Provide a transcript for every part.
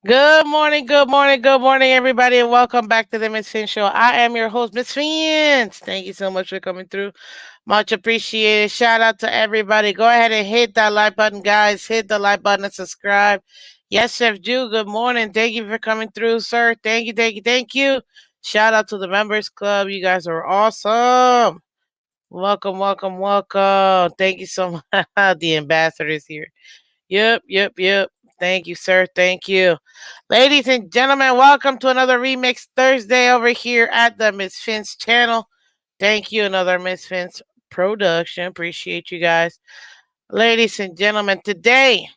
Good morning, good morning, good morning, everybody, and welcome back to the Miss Fin Show. I am your host, Miss Fins. Thank you so much for coming through. Much appreciated. Shout out to everybody. Go ahead and hit that like button, guys. Hit the like button and subscribe. Yes, Chef Jew, good morning. Thank you for coming through, sir. Thank you, thank you, thank you. Shout out to the Members Club. You guys are awesome. Welcome, welcome, welcome. Thank you so much. The ambassador is here. Yep, yep, yep. Thank you, sir. Thank you. Ladies and gentlemen, welcome to another Remix Thursday over here at the Miss Fins channel. Thank you, another Miss Fins production. Appreciate you guys. Ladies and gentlemen, today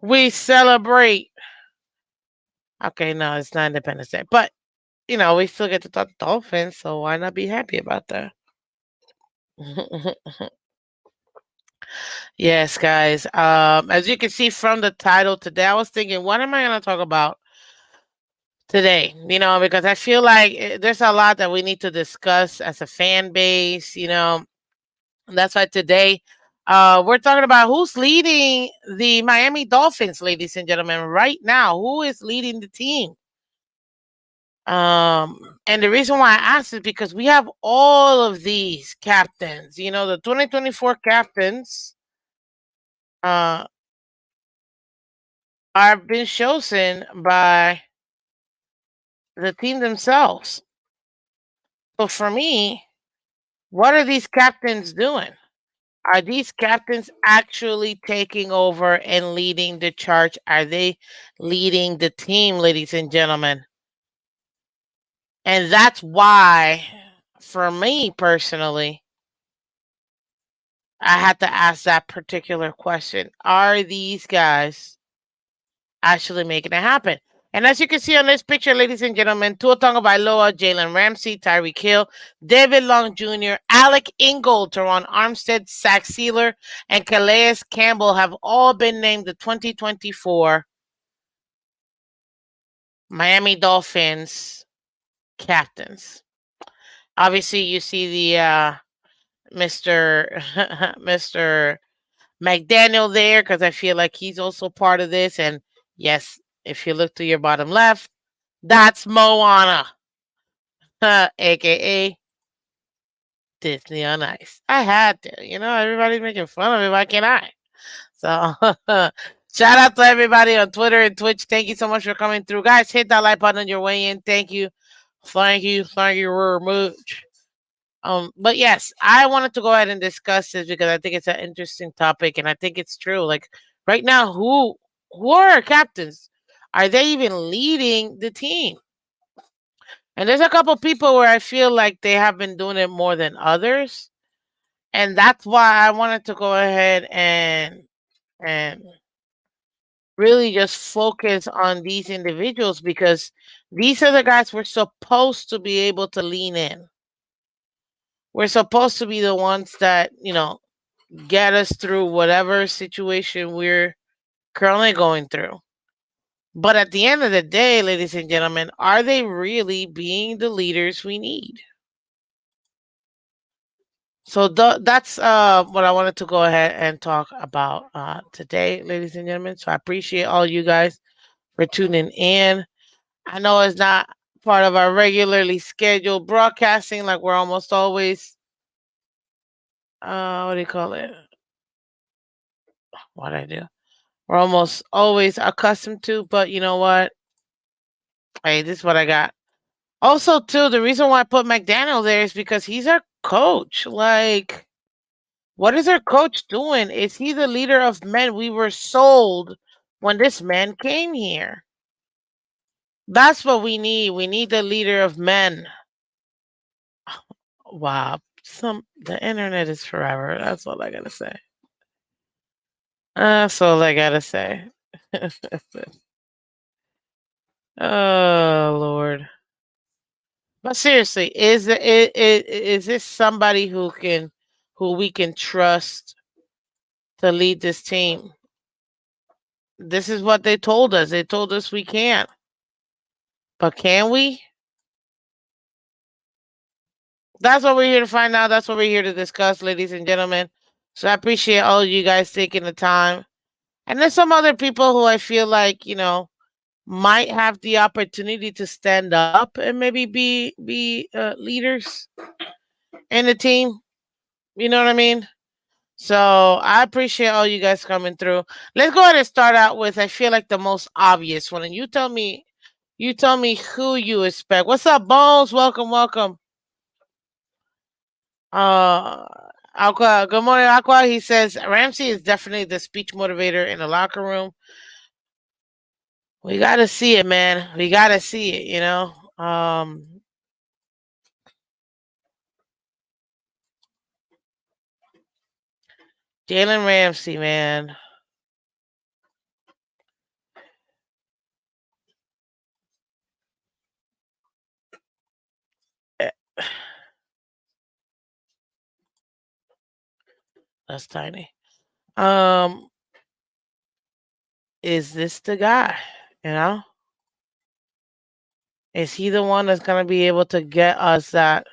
we celebrate. Okay, no, it's not Independence Day, but we still get to talk Dolphins, so why not be happy about that? Yes, guys. As you can see from the title today, I was thinking, what am I going to talk about today? Because I feel like there's a lot that we need to discuss as a fan base. And that's why today we're talking about who's leading the Miami Dolphins, ladies and gentlemen, right now. Who is leading the team? And the reason why I asked is because we have all of these captains. The 2024 captains uh, are been chosen by the team themselves. So for me, what are these captains doing? Are these captains actually taking over and leading the charge? Are they leading the team, ladies and gentlemen? And that's why, for me personally, I had to ask that particular question. Are these guys actually making it happen? And as you can see on this picture, ladies and gentlemen, Tua Tagovailoa, Jalen Ramsey, Tyreek Hill, David Long Jr., Alec Ingold, Teron Armstead, Zach Sealer, and Calais Campbell have all been named the 2024 Miami Dolphins captains. Obviously, you see the Mr. Mr. McDaniel there because I feel like he's also part of this. And yes, if you look to your bottom left, that's Moana, aka Disney on Ice. I had to, everybody's making fun of me. Why can't I? So, shout out to everybody on Twitter and Twitch. Thank you so much for coming through, guys. Hit that like button on your way in. Thank you, thank you very much. But yes, I wanted to go ahead and discuss this because I think it's an interesting topic, and I think it's true. Like right now, who are our captains? Are they even leading the team? And there's a couple people where I feel like they have been doing it more than others, and that's why I wanted to go ahead and really just focus on these individuals because these are the guys we're supposed to be able to lean in. We're supposed to be the ones that get us through whatever situation we're currently going through. But at the end of the day, ladies and gentlemen, are they really being the leaders we need? So that's what I wanted to go ahead and talk about today, ladies and gentlemen. So I appreciate all you guys for tuning in. I know it's not part of our regularly scheduled broadcasting, like we're almost always what do you call it? What I do? We're almost always accustomed to, but you know what? Hey, this is what I got. Also, too, the reason why I put McDaniel there is because he's our coach. Like, what is our coach doing? Is he the leader of men we were sold when this man came here? That's what we need. We need the leader of men. Wow. The internet is forever. That's all I gotta say. That's all I gotta say. Oh Lord. But seriously, is this somebody who we can trust to lead this team? This is what they told us. They told us we can't. But can we? That's what we're here to find out. That's what we're here to discuss, ladies and gentlemen. So I appreciate all of you guys taking the time And there's some other people who I feel like, might have the opportunity to stand up and maybe be leaders in the team. You know what I mean? So I appreciate all you guys coming through. Let's go ahead and start out with I feel like the most obvious one. And you tell me who you expect. What's up, Bones? Welcome, welcome. Uh Aqua, good morning, Aqua. He says Ramsey is definitely the speech motivator in the locker room. We gotta see it, man. We gotta see it. Jalen Ramsey, man. Eh, That's tiny. Um, is this the guy? You know? Is he the one that's gonna be able to get us that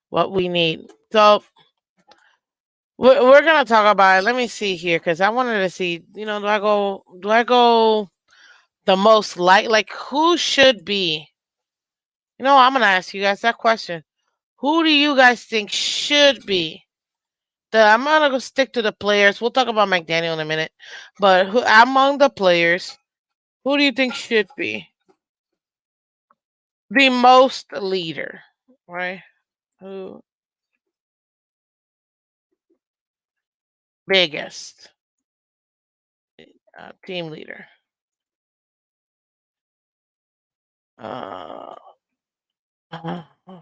what we need? So we're gonna talk about it. Let me see here because I wanted to see. Do I go the most like who should be? I'm gonna ask you guys that question. Who do you guys think should be? I'm gonna go stick to the players. We'll talk about McDaniel in a minute, but who among the players, who do you think should be the most leader? Right? Who biggest team leader? Uh, uh, uh,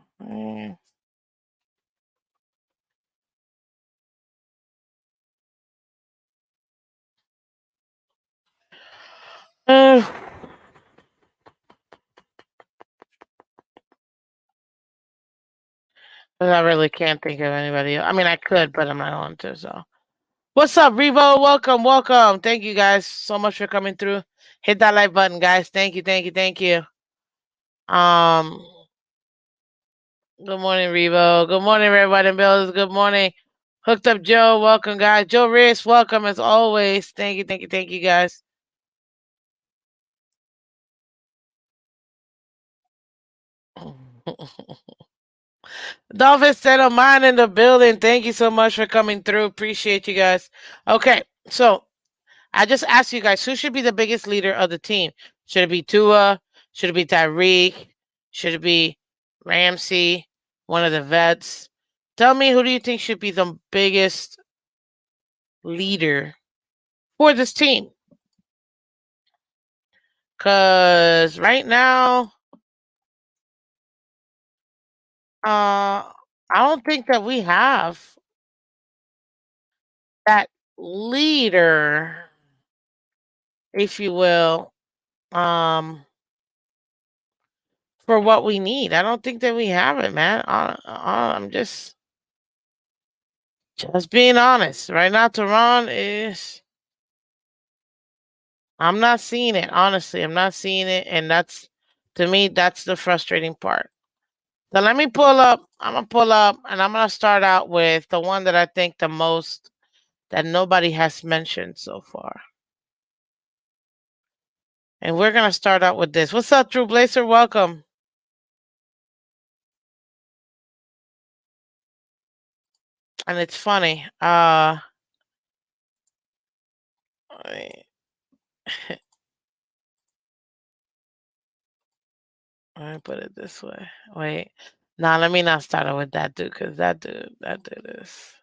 uh, I really can't think of anybody else. I mean, I could, but I'm not going to. So, what's up, Revo? Welcome, welcome. Thank you guys so much for coming through. Hit that like button, guys. Thank you, thank you, thank you. Um, Good morning, Revo. Good morning, everybody in Bills. Good morning, Hooked Up Joe. Welcome, guys. Joe Reyes, welcome as always. Thank you, thank you, thank you, guys. Dolphins set of mine in the building. Thank you so much for coming through. Appreciate you guys. Okay, so I just asked you guys who should be the biggest leader of the team. Should it be Tua? Should it be Tyreek? Should it be Ramsey? One of the vets? Tell me who do you think should be the biggest leader for this team? Cause right now, I don't think that we have that leader, if you will, um, for what we need. I don't think that we have it, man. I'm just being honest. Right now, Tehran is. I'm not seeing it. Honestly, I'm not seeing it, and that's to me that's the frustrating part. So let me pull up. I'm gonna pull up, and I'm gonna start out with the one that I think the most that nobody has mentioned so far. And we're gonna start out with this. What's up, True Blazer? Welcome. And it's funny. Wait, let me put it this way. Wait. Nah, let me not start out with that dude, because that dude is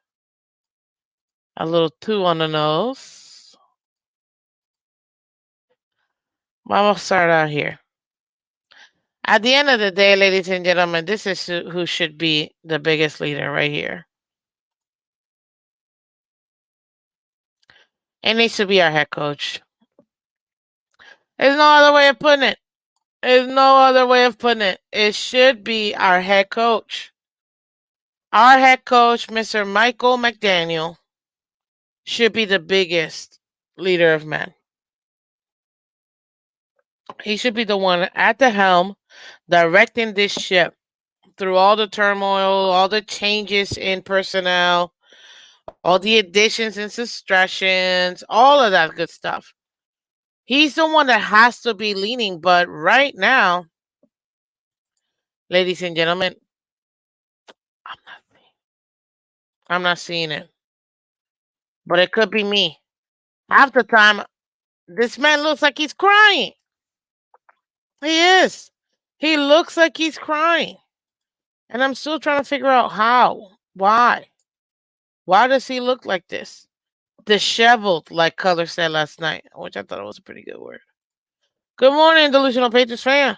a little too on the nose. But I'm gonna start out here. At the end of the day, ladies and gentlemen, this is who should be the biggest leader right here. It needs to be our head coach. There's no other way of putting it. There's no other way of putting it. It should be our head coach. Our head coach, Mr. Michael McDaniel, should be the biggest leader of men. He should be the one at the helm directing this ship through all the turmoil, all the changes in personnel, all the additions and subtractions, all of that good stuff. He's the one that has to be leading, but right now, ladies and gentlemen, I'm not I'm not seeing it. But it could be me. Half the time, this man looks like he's crying. He is. He looks like he's crying. And I'm still trying to figure out how. Why? Why does he look like this? Disheveled, like Color said last night, which I thought was a pretty good word. Good morning, Delusional Patriots fan.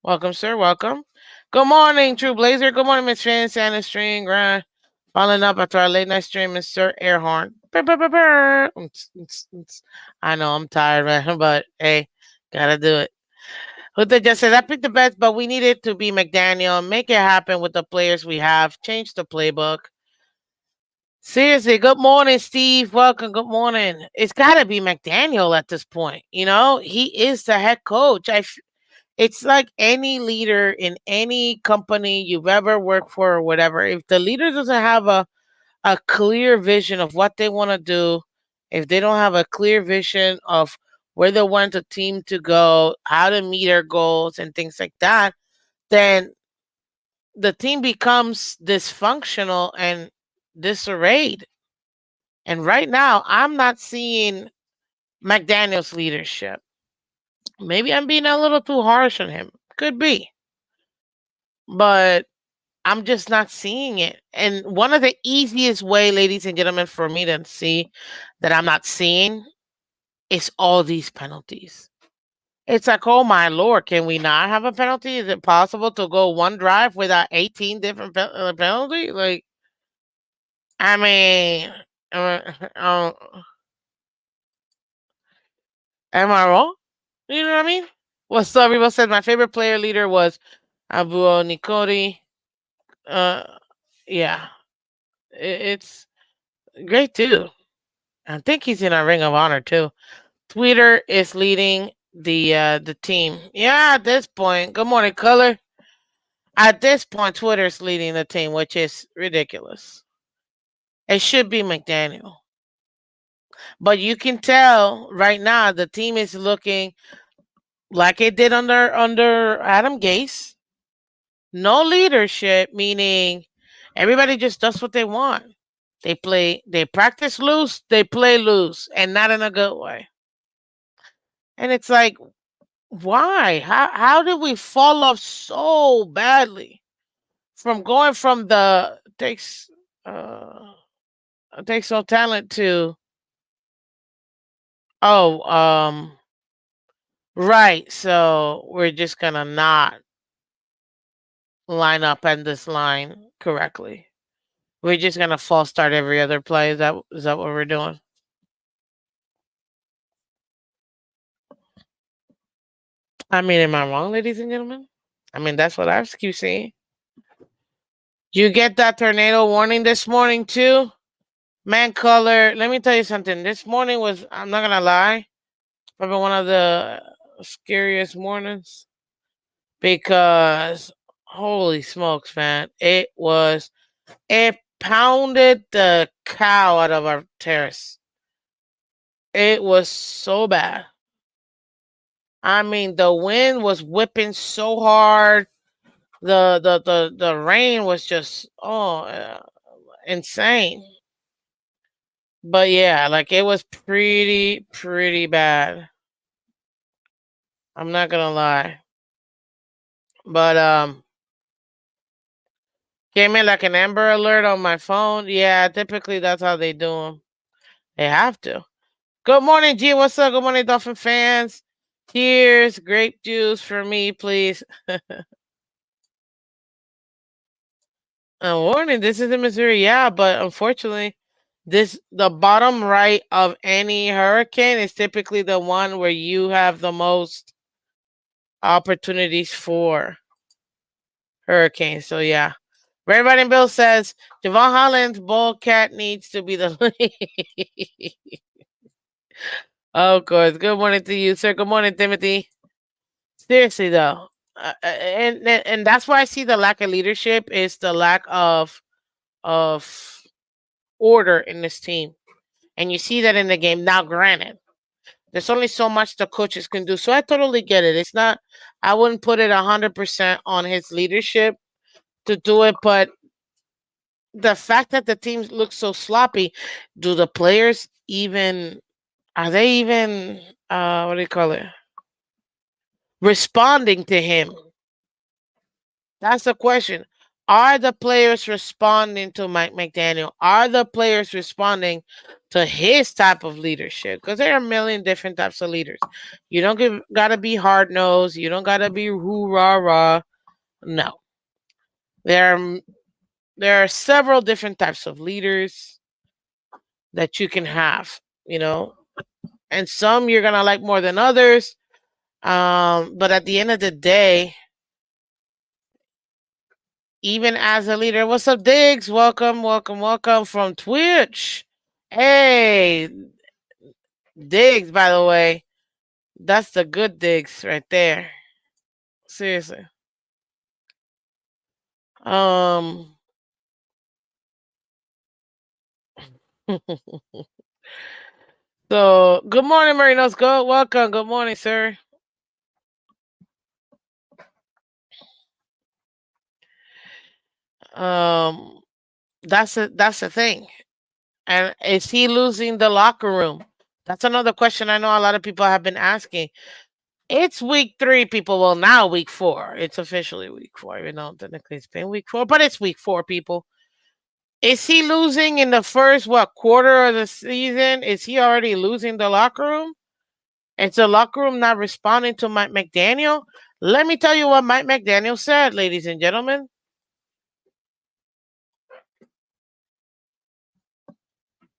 Welcome, sir. Welcome. Good morning, True Blazer. Good morning, Miss Fan, Santa String, Grind. Following up after our late night stream, Mr. Airhorn. Brr, brr, brr, brr. I know I'm tired, man, but hey, gotta do it. Huta just says, I picked the best, but we need it to be McDaniel. Make it happen with the players we have. Change the playbook. Seriously, good morning, Steve. Welcome. Good morning. It's got to be McDaniel at this point. You know, he is the head coach. It's like any leader in any company you've ever worked for or whatever. If the leader doesn't have a clear vision of what they want to do, if they don't have a clear vision of where they want the team to go, how to meet their goals and things like that, then the team becomes dysfunctional and disarrayed. And right now, I'm not seeing McDaniel's leadership. Maybe I'm being a little too harsh on him. Could be. But I'm just not seeing it. And one of the easiest way, ladies and gentlemen, for me to see that I'm not seeing is all these penalties. It's like, oh my lord, can we not have a penalty? Is it possible to go one drive without 18 different penalties? Like, I mean, uh, uh, am I wrong? You know what I mean? Well, some people said my favorite player leader was Abu Nikori. Uh, yeah, it's great too. I think he's in our Ring of Honor too. Twitter is leading the team. Yeah, at this point. Good morning, Color. At this point, Twitter's leading the team, which is ridiculous. It should be McDaniel. But you can tell right now the team is looking like it did under Adam Gase. No leadership, meaning everybody just does what they want. They practice loose, they play loose, and not in a good way. And it's like, why? How did we fall off so badly from going from the uh takes no talent to oh right, so we're just gonna not line up in this line correctly. We're just gonna false start every other play. Is that what we're doing? I mean, am I wrong, ladies and gentlemen? I mean, that's what I keep seeing. You get that tornado warning this morning too? Man, Color, let me tell you something. This morning was, I'm not gonna lie, probably one of the scariest mornings because holy smokes, man. It pounded the cow out of our terrace. It was so bad. I mean, the wind was whipping so hard. The rain was just insane. But yeah, like it was pretty bad. I'm not gonna lie. But came in like an Amber Alert on my phone. Yeah, typically that's how they do them. They have to. Good morning, G. What's up? Good morning, Dolphin fans. Here's grape juice for me, please. A warning, this is in Missouri, yeah, but unfortunately, the bottom right of any hurricane is typically the one where you have the most opportunities for hurricanes. So yeah. Red Riding Bill says Javon Holland's Bullcat needs to be the of course. Good morning to you, sir. Good morning, Timothy. Seriously though. And that's why I see the lack of leadership is the lack of order in this team. And you see that in the game. Now, granted, there's only so much the coaches can do. So I totally get it. It's not, I wouldn't put it 100% on his leadership to do it, but the fact that the team looks so sloppy, do the players even, are they even, what do you call it? Responding to him? That's the question. Are the players responding to Mike McDaniel? Are the players responding to his type of leadership? Because there are a million different types of leaders. You don't gotta be hard nosed. You don't gotta be hoo rah rah. No, there are there are several different types of leaders that you can have. You know, and some you're gonna like more than others. But at the end of the day, even as a leader. What's up, Diggs? Welcome, welcome, welcome from Twitch. Hey, Diggs, by the way. That's the good Diggs right there. Seriously. Um so good morning, Marinos. Go welcome. Good morning, sir. Um that's the thing. And is he losing the locker room? That's another question I know a lot of people have been asking. It's week 3, people. Well, now week 4. It's officially week 4, even though technically it's been week 4, but it's week 4, people. Is he losing in the first quarter of the season? Is he already losing the locker room? Is the locker room not responding to Mike McDaniel? Let me tell you what Mike McDaniel said, ladies and gentlemen.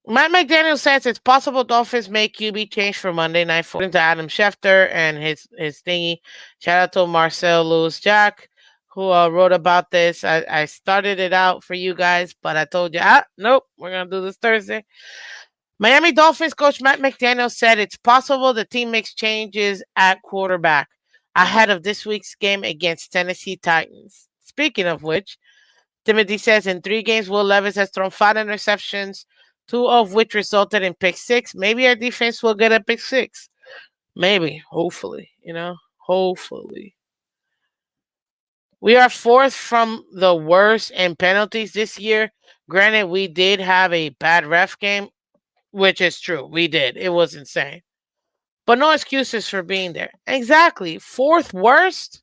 Mike McDaniel says it's possible Dolphins make QB change for Monday Night Football. According to Adam Schefter and his thingy. Shout out to Marcel Lewis Jack, who wrote about this. I started it out for you guys, but I told you, nope, we're going to do this Thursday. Miami Dolphins coach Matt McDaniel said it's possible the team makes changes at quarterback ahead of this week's game against Tennessee Titans. Speaking of which, Timothy says in 3 games, Will Levis has thrown 5 interceptions, 2 of which resulted in pick 6. Maybe our defense will get a pick 6. Maybe, hopefully, hopefully. We are 4th from the worst in penalties this year. Granted, we did have a bad ref game, which is true. We did. It was insane. But no excuses for being there. Exactly. 4th worst?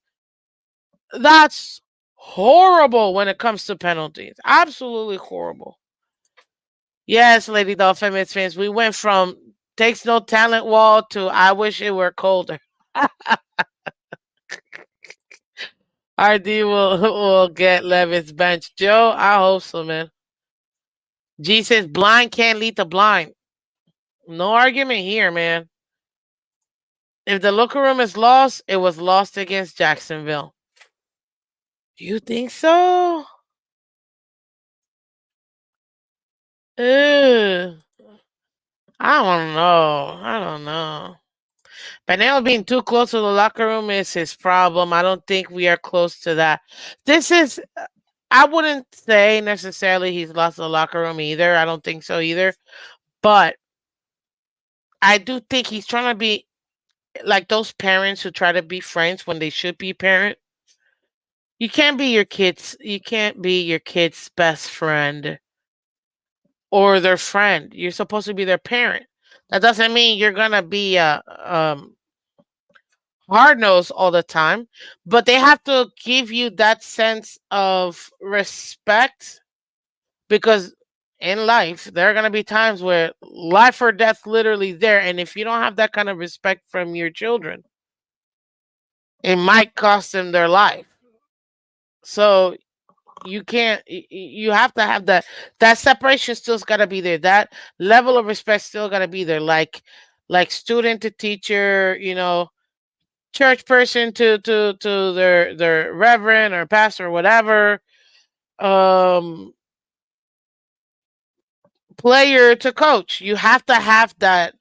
That's horrible when it comes to penalties. Absolutely horrible. Yes, Lady Dolphin fans, we went from takes no talent wall to I wish it were colder. RD will get Levis bench. Joe, I hope so, man. G says blind can't lead the blind. No argument here, man. If the locker room is lost, it was lost against Jacksonville. Do you think so? Ugh. I don't know. I don't know. Panel being too close to the locker room is his problem. I don't think we are close to that. This is, I wouldn't say necessarily he's lost the locker room either. I don't think so either. But I do think he's trying to be like those parents who try to be friends when they should be parent. You can't be your kid's best friend or their friend. You're supposed to be their parent. That doesn't mean you're gonna be hard nosed all the time, but they have to give you that sense of respect because in life there are gonna be times where life or death literally there, and if you don't have that kind of respect from your children, it might cost them their life. So you can't you have to have that separation still's got to be there, that level of respect still got to be there, like student to teacher, church person to their reverend or pastor or whatever, um player to coach. You have to have that.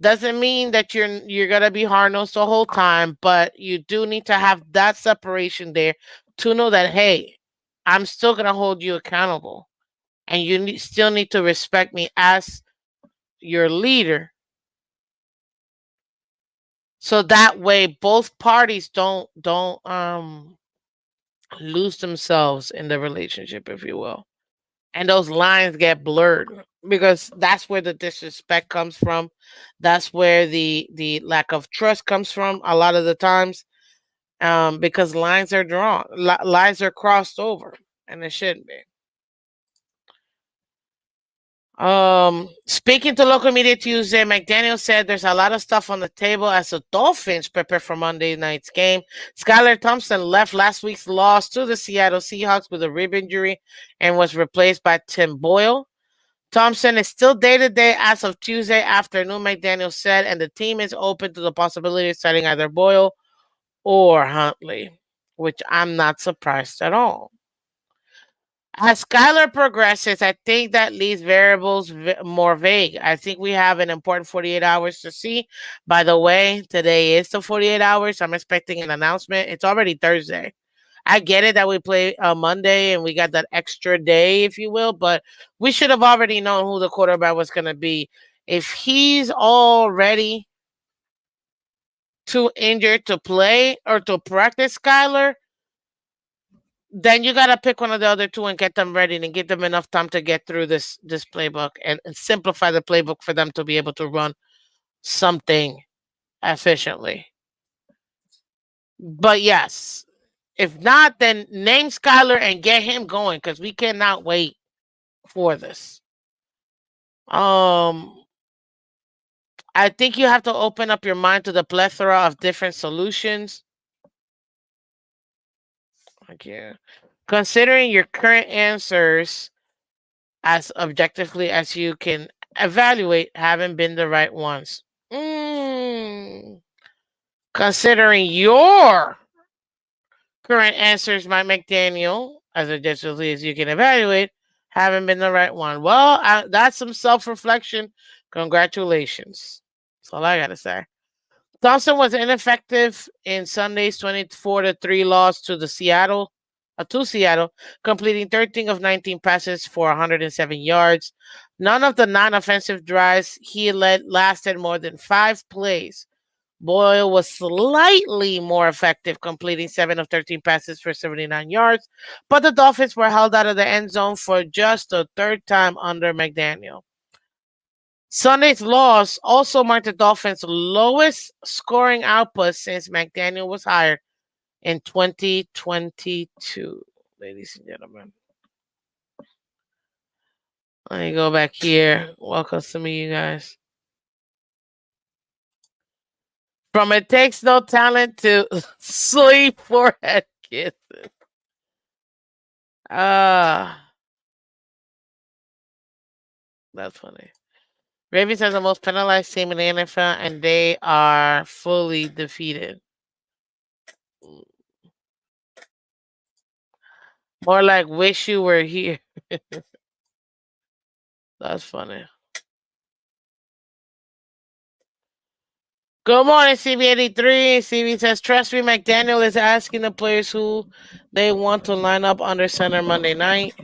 Doesn't mean that you're gonna be hard nosed the whole time, but you do need to have that separation there to know that, hey, I'm still gonna hold you accountable. and still need to respect me as your leader, so that way both parties don't lose themselves in the relationship, if you will, and those lines get blurred, because that's where the disrespect comes from. That's where the lack of trust comes from a lot of the times, because lines are drawn, lines are crossed over, and it shouldn't be. Speaking to local media Tuesday, McDaniel said there's a lot of stuff on the table as the Dolphins prepare for Monday night's game. Skylar Thompson left last week's loss to the Seattle Seahawks with a rib injury and was replaced by Tim Boyle. Thompson is still day to day as of Tuesday afternoon, McDaniel said, and the team is open to the possibility of starting either Boyle or Huntley, which I'm not surprised at all. As Skylar progresses, I think that leaves variables more vague. I think we have an important 48 hours to see. By the way, today is the 48 hours. I'm expecting an announcement. It's already Thursday. I get it that we play Monday and we got that extra day, if you will, but we should have already known who the quarterback was going to be. If he's all ready, too injured to play or to practice, Skylar, then you gotta pick one of the other two and get them ready and give them enough time to get through this playbook, and simplify the playbook for them to be able to run something efficiently. But yes, if not, then name Skyler and get him going, because we cannot wait for this. Um, I think you have to open up your mind to the plethora of different solutions. Okay. Considering your current answers as objectively as you can evaluate haven't been the right ones. Mm. Considering your current answers, Mike McDaniel, as objectively as you can evaluate, haven't been the right one. Well, that's some self reflection. Congratulations. That's all I got to say. Thompson was ineffective in Sunday's 24-3 loss to Seattle, completing 13 of 19 passes for 107 yards. None of the non-offensive drives he led lasted more than 5 plays. Boyle was slightly more effective, completing 7 of 13 passes for 79 yards, but the Dolphins were held out of the end zone for just the third time under McDaniel. Sunday's loss also marked the Dolphins' lowest scoring output since McDaniel was hired in 2022, ladies and gentlemen. Let me go back here. Welcome to me, you guys. From it takes no talent to sleep forehead kisses. Ah, that's funny. Ravens are the most penalized team in the NFL, and they are fully defeated. More like wish you were here. That's funny. Good morning, CB83. CB says, trust me, McDaniel is asking the players who they want to line up under center Monday night.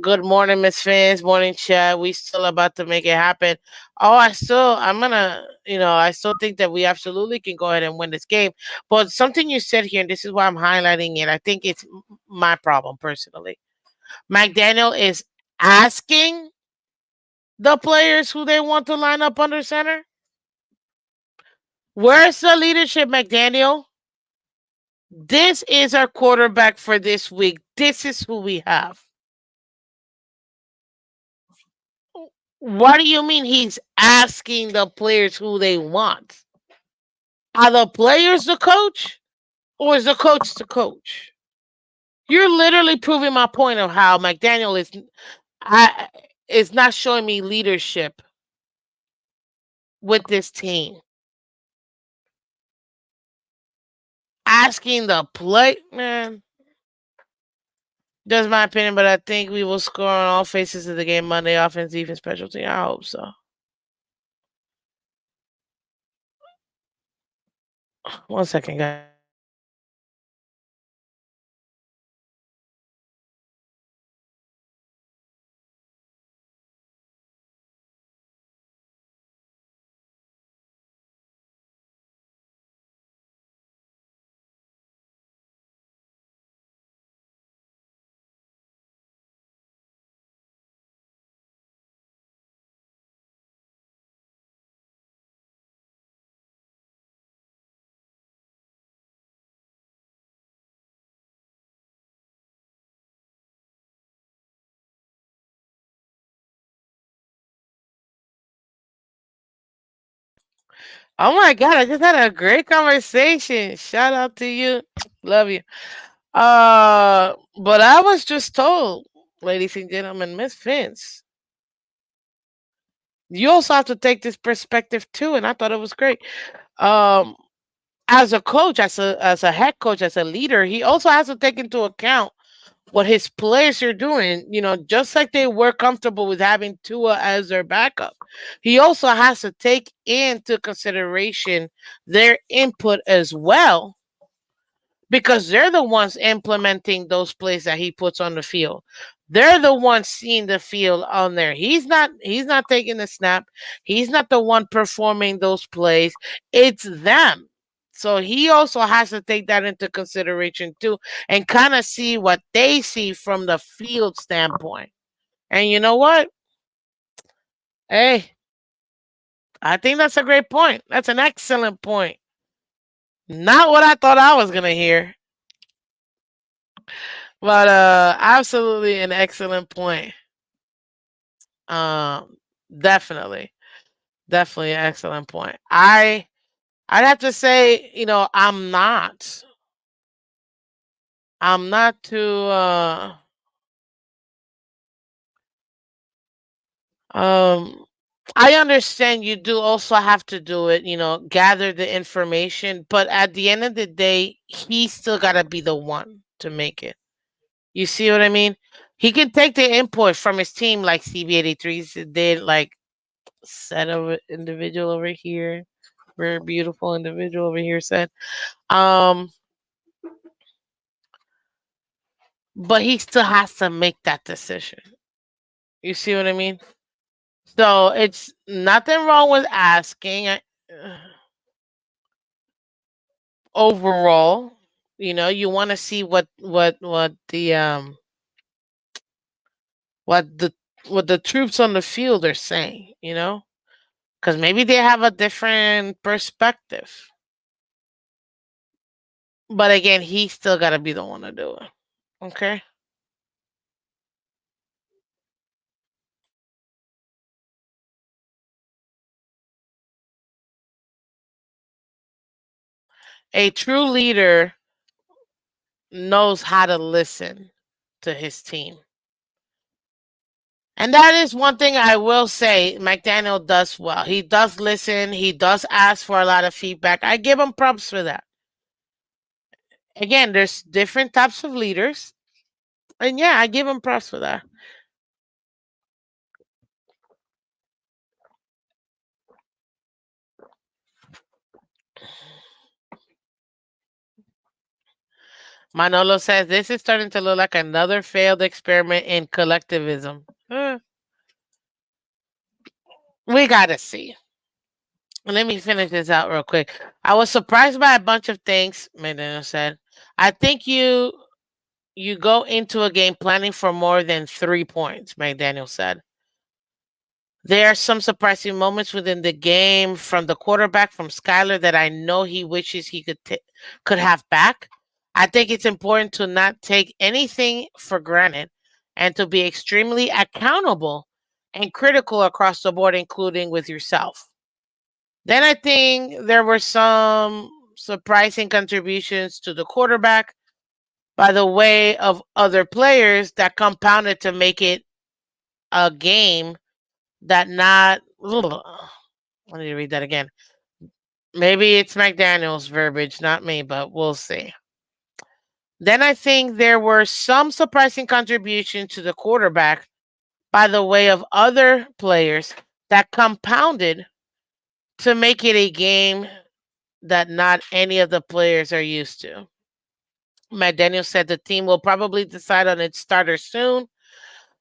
Good morning, Miss Fans. Morning, chat. We still about to make it happen. Oh, I'm gonna, I still think that we absolutely can go ahead and win this game. But something you said here, and this is why I'm highlighting it. I think it's my problem personally. McDaniel is asking the players who they want to line up under center. Where's the leadership, McDaniel? This is our quarterback for this week. This is who we have. What do you mean he's asking the players who they want? Are the players the coach, or is the coach the coach? You're literally proving my point of how McDaniel I, is not showing me leadership with this team. Asking the play, man. That's my opinion, but I think we will score on all faces of the game Monday, offense, defense, special team. I hope so. One second, guys. Oh my god, I just had a great conversation. Shout out to you. Love you. But I was just told, ladies and gentlemen, Miss Vince, you also have to take this perspective too, and I thought it was great. Um, as a coach, as a head coach, as a leader, he also has to take into account what his players are doing. You know, just like they were comfortable with having Tua as their backup, he also has to take into consideration their input as well, because they're the ones implementing those plays that he puts on the field. They're the ones seeing the field on there. He's not taking the snap. He's not the one performing those plays. It's them. So he also has to take that into consideration too, and kind of see what they see from the field standpoint. And you know what? Hey, I think that's a great point. That's an excellent point. Not what I thought I was gonna hear, but absolutely an excellent point. Um, definitely, definitely an excellent point. I'd have to say, I'm not too. Um, I understand you do also have to do it. Gather the information, but at the end of the day, he still gotta be the one to make it. You see what I mean? He can take the input from his team, like CB83 did, like said of individual over here, very beautiful individual over here said. Um, but he still has to make that decision. You see what I mean? So it's nothing wrong with asking. Overall, you want to see what the what the troops on the field are saying. Because maybe they have a different perspective. But again, he still got to be the one to do it. Okay. A true leader knows how to listen to his team. And that is one thing I will say McDaniel does well. He does listen, he does ask for a lot of feedback. I give him props for that. Again, there's different types of leaders. And yeah, I give him props for that. Manolo says this is starting to look like another failed experiment in collectivism. We gotta see. Let me finish this out real quick. I was surprised by a bunch of things, McDaniel said. I think you go into a game planning for more than 3 points, McDaniel said. There are some surprising moments within the game from the quarterback, from Skyler, that I know he wishes he could have back. I think it's important to not take anything for granted and to be extremely accountable and critical across the board, including with yourself. Then I think there were some surprising contributions to the quarterback by the way of other players that compounded to make it a game that not. I need to read that again. Maybe it's McDaniel's verbiage, not me, but we'll see. Then I think there were some surprising contributions to the quarterback by the way of other players that compounded to make it a game that not any of the players are used to. McDaniel said the team will probably decide on its starter soon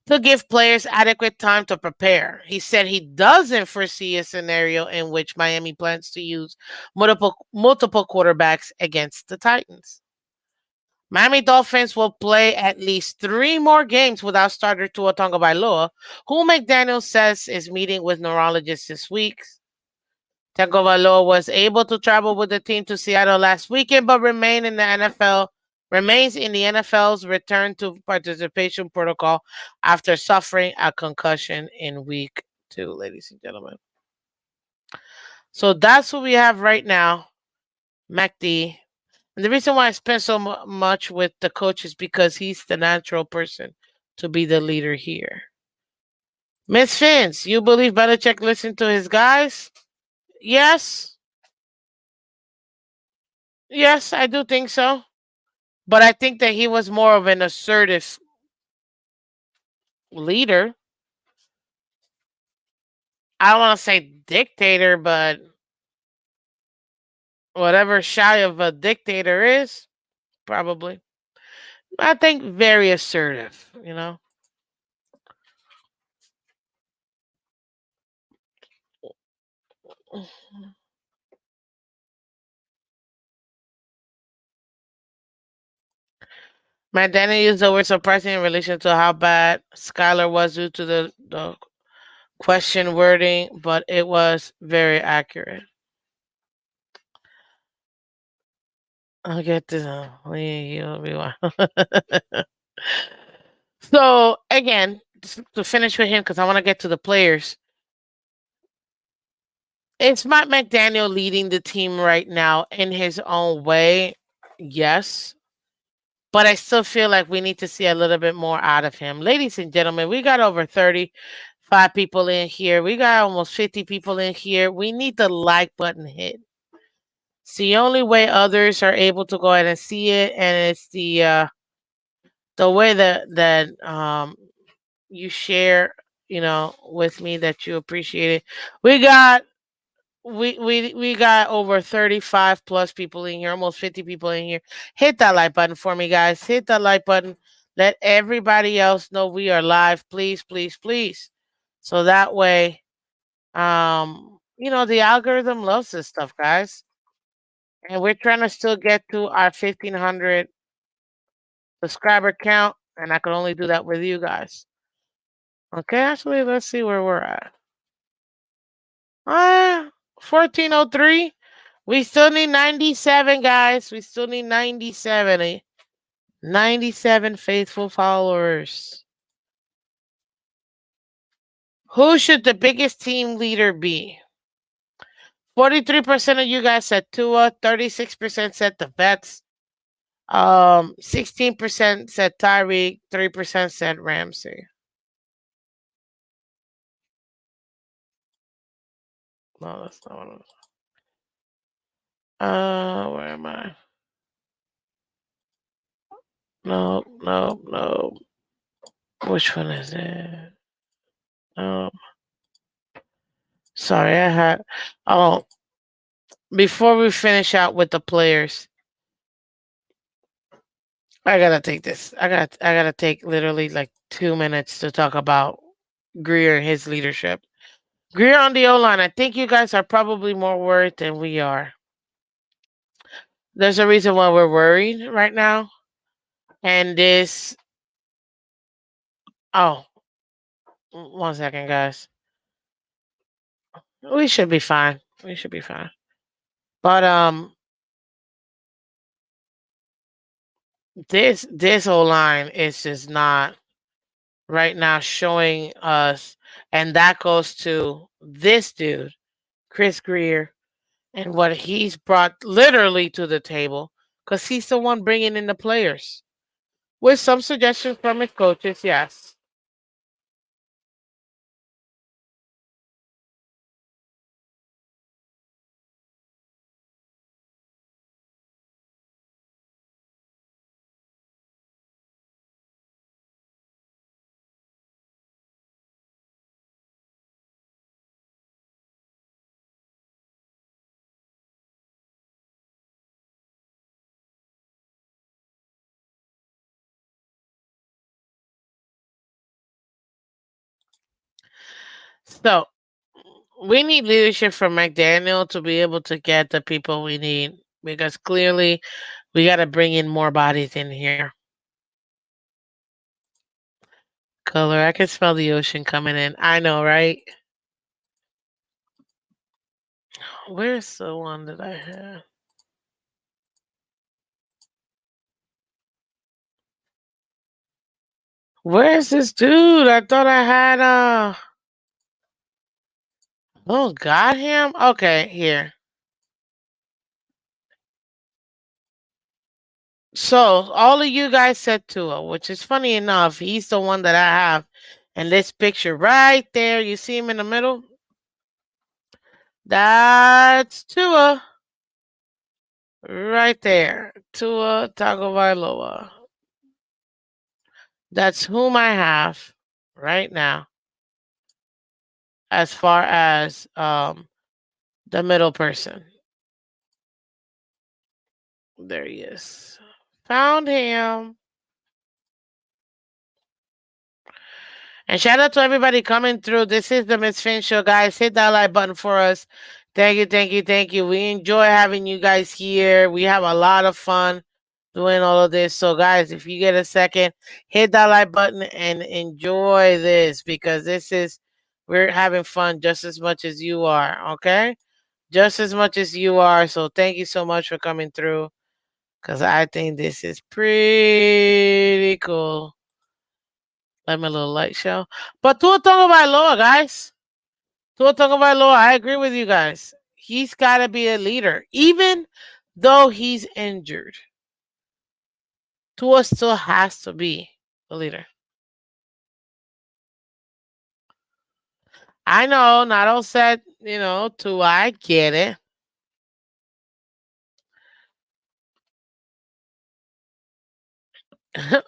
to give players adequate time to prepare. He said he doesn't foresee a scenario in which Miami plans to use multiple quarterbacks against the Titans. Miami Dolphins will play at least 3 more games without starter Tua Tagovailoa, who McDaniel says is meeting with neurologists this week. Tagovailoa was able to travel with the team to Seattle last weekend, but remains in the NFL's return to participation protocol after suffering a concussion in week 2, ladies and gentlemen. So that's what we have right now, MacD. And the reason why I spend so much with the coach is because he's the natural person to be the leader here. Miss Phins, you believe Belichick listened to his guys? Yes. Yes, I do think so. But I think that he was more of an assertive leader. I don't want to say dictator, but whatever shy of a dictator is, probably. I think very assertive. My Danny used the word surprising in relation to how bad Skylar was due to the question wording, but it was very accurate. I'll get this. So again, to finish with him, because I want to get to the players. It's Mike McDaniel leading the team right now in his own way. Yes. But I still feel like we need to see a little bit more out of him. Ladies and gentlemen, we got over 35 people in here. We got almost 50 people in here. We need the like button hit. It's the only way others are able to go ahead and see it, and it's the way that you share, with me that you appreciate it. We got we got over 35 plus people in here, almost 50 people in here. Hit that like button for me, guys. Hit that like button. Let everybody else know we are live, please, please, please. So that way, the algorithm loves this stuff, guys. And we're trying to still get to our 1,500 subscriber count, and I can only do that with you guys. Okay, actually, let's see where we're at. 1403. We still need 97, guys. We still need 97. 97 faithful followers. Who should the biggest team leader be? 43% of you guys said Tua, 36% said the vets, 16% said Tyreek, 3% said Ramsey. No, that's not one of them. Where am I? No, no, no. Which one is it? Um, Sorry, I had. Oh, before we finish out with the players, I gotta take this. I gotta take literally like 2 minutes to talk about Greer and his leadership. Greer on the O line. I think you guys are probably more worried than we are. There's a reason why we're worried right now, and this. Oh, 1 second, guys. We should be fine. We should be fine. But this O line is just not right now showing us, and that goes to this dude, Chris Greer, and what he's brought literally to the table, because he's the one bringing in the players with some suggestions from his coaches. Yes. So we need leadership from McDaniel to be able to get the people we need, because clearly we got to bring in more bodies in here. Color, I can smell the ocean coming in. I know, right? Where's the one that I had? Where's this dude? I thought I had Oh, got him. Okay, here. So all of you guys said Tua, which is funny enough. He's the one that I have in this picture right there. You see him in the middle? That's Tua right there. Tua Tagovailoa. That's whom I have right now as far as the middle person. There he is. Found him. And shout out to everybody coming through. This is the Miss Fin Show, guys. Hit that like button for us. Thank you, thank you, thank you. We enjoy having you guys here. We have a lot of fun doing all of this. So, guys, if you get a second, hit that like button and enjoy this because we're having fun just as much as you are, okay? Just as much as you are. So, thank you so much for coming through because I think this is pretty cool. Let me a little light show. But Tua Tagovailoa, guys. Tua Tagovailoa, I agree with you guys. He's got to be a leader. Even though he's injured, Tua still has to be a leader. I know, not all set, Tua, I get it.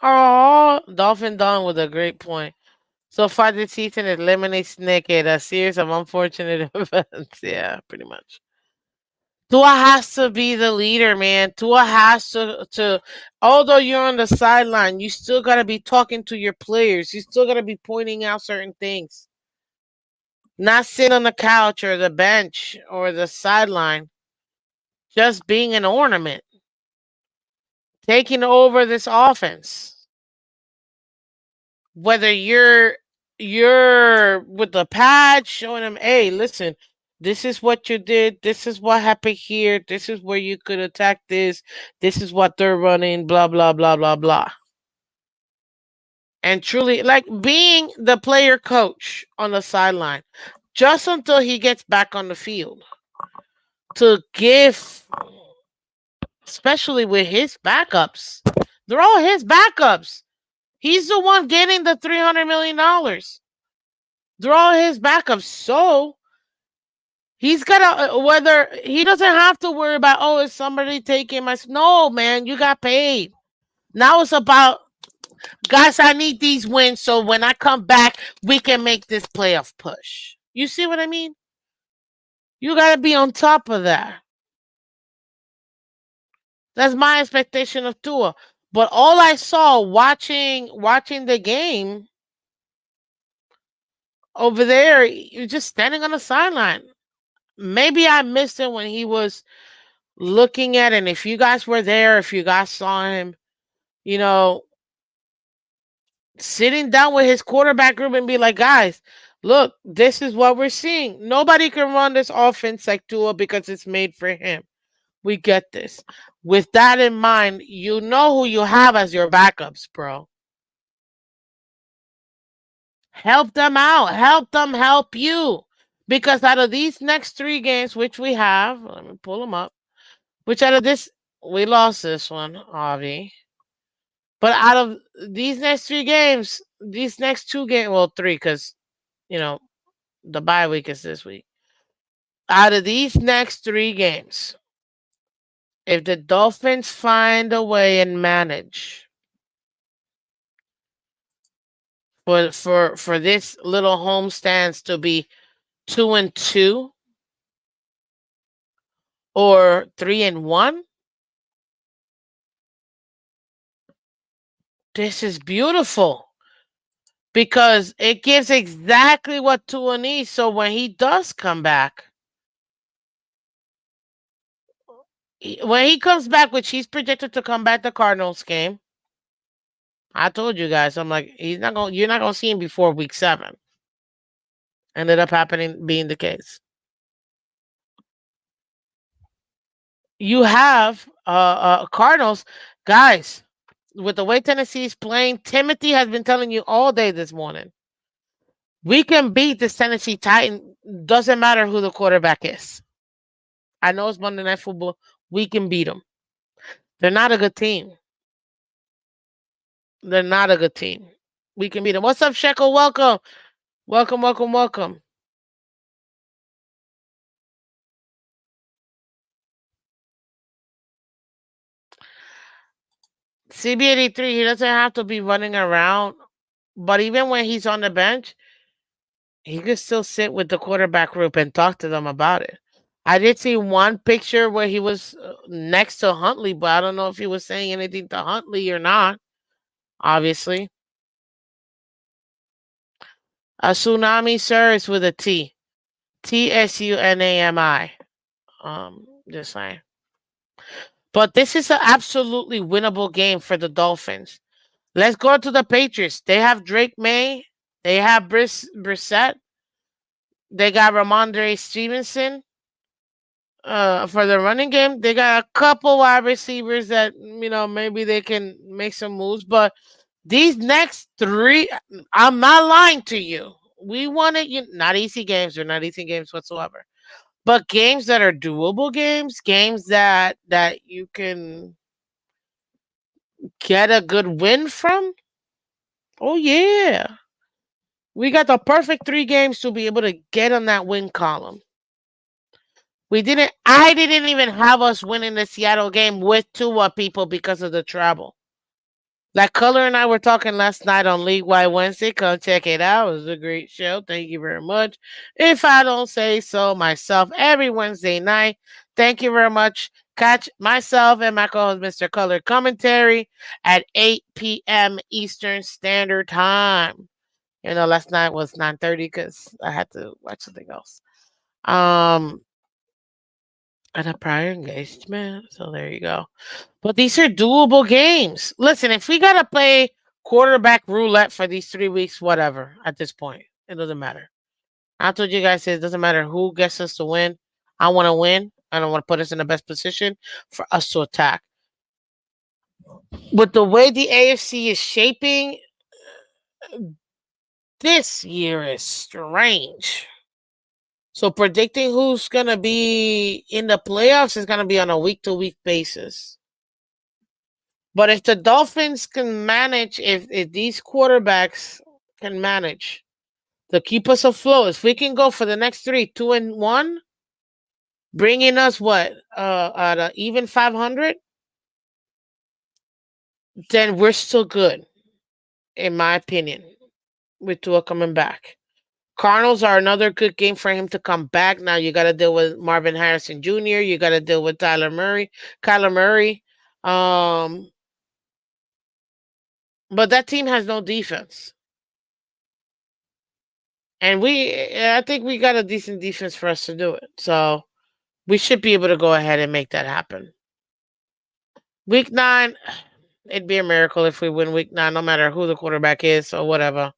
Oh, Dolphin Don with a great point. So far this season, it eliminates naked, a series of unfortunate events. Yeah, pretty much. Tua has to be the leader, man. Tua has to although you're on the sideline, you still gotta be talking to your players. You still gotta be pointing out certain things. Not sitting on the couch or the bench or the sideline, just being an ornament, taking over this offense. Whether you're with the pad showing them, hey, listen, this is what you did, this is what happened here, this is where you could attack this is what they're running, blah blah blah blah blah. And truly like being the player coach on the sideline just until he gets back on the field to give, especially with his backups. They're all his backups. He's the one getting the $300 million. They're all his backups. So he's gotta whether he doesn't have to worry about, oh, is somebody taking my no, man, you got paid. Now it's about, guys, I need these wins so when I come back, we can make this playoff push. You see what I mean? You gotta be on top of that. That's my expectation of Tua. But all I saw watching the game over there, you're just standing on the sideline. Maybe I missed him when he was looking at it. And if you guys were there, if you guys saw him, you know, sitting down with his quarterback group and be like, guys, look, this is what we're seeing. Nobody can run this offense like Tua because it's made for him. We get this. With that in mind, you know who you have as your backups, bro. Help them out. Help them help you. Because out of these next 3 games, which we have, let me pull them up. Which out of this, we lost this one, Avi. But out of these next 3 games, these next 2 games, well, 3, because, you know, the bye week is this week. Out of these next 3 games, if the Dolphins find a way and manage for this little home stance to be 2-2 or 3-1, this is beautiful because it gives exactly what Tua needs. So when he does come back, when he comes back, which he's projected to come back the Cardinals game, I told you guys, I'm like, you're not gonna see him before week 7. Ended up happening being the case. You have Cardinals, guys, with the way Tennessee's playing. Timothy has been telling you all day this morning. We can beat the Tennessee Titan. Doesn't matter who the quarterback is. I know it's Monday Night Football. We can beat them. They're not a good team. They're not a good team. We can beat them. What's up, Shekel? Welcome. Welcome, welcome, welcome. CB83, he doesn't have to be running around, but even when he's on the bench, he could still sit with the quarterback group and talk to them about it. I did see one picture where he was next to Huntley, but I don't know if he was saying anything to Huntley or not, obviously. A tsunami, sir, is with a T. Tsunami. Just saying. But this is an absolutely winnable game for the Dolphins. Let's go to the Patriots. They have Drake May. They have Brissett. They got Ramondre Stevenson. For the running game, they got a couple wide receivers that maybe they can make some moves. But these next three, I'm not lying to you. We wanted not easy games. They're not easy games whatsoever. But games that are doable games that you can get a good win from. Oh yeah. We got the perfect 3 games to be able to get on that win column. I didn't even have us winning the Seattle game with Tua people because of the travel. Like Color and I were talking last night on League Wide Wednesday. Come check it out. It was a great show. Thank you very much. If I don't say so myself, every Wednesday night. Thank you very much. Catch myself and my co-host, Mr. Color Commentary, at 8 p.m. Eastern Standard Time. Last night was 9:30 because I had to watch something else. At a prior engagement. So there you go. But these are doable games. Listen, if we gotta play quarterback roulette for these 3 weeks, whatever. At this point, it doesn't matter. I told you guys it doesn't matter who gets us to win. I want to win. I don't want to put us in the best position for us to attack. With the way the AFC is shaping, this year is strange. So predicting who's gonna be in the playoffs is gonna be on a week-to-week basis. But if the Dolphins can manage, if these quarterbacks can manage to keep us afloat, if we can go for the next 3, 2-1, bringing us what at a even 500, then we're still good, in my opinion, with Tua coming back. Cardinals are another good game for him to come back. Now you got to deal with Marvin Harrison Jr. You got to deal with Kyler Murray. But that team has no defense. And I think we got a decent defense for us to do it. So we should be able to go ahead and make that happen. Week 9, it'd be a miracle if we win week 9, no matter who the quarterback is or whatever.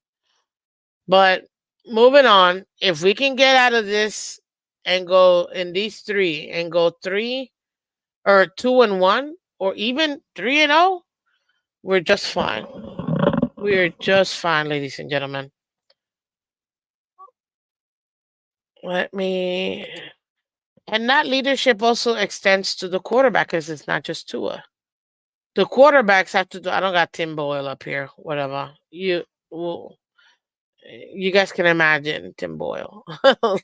But moving on, if we can get out of this and go in these 3 and go 3 or 2-1 or even 3-0, we're just fine. We're just fine, ladies and gentlemen. And that leadership also extends to the quarterback because it's not just Tua. The quarterbacks have to do. I don't got Tim Boyle up here. Whatever you guys can imagine Tim Boyle.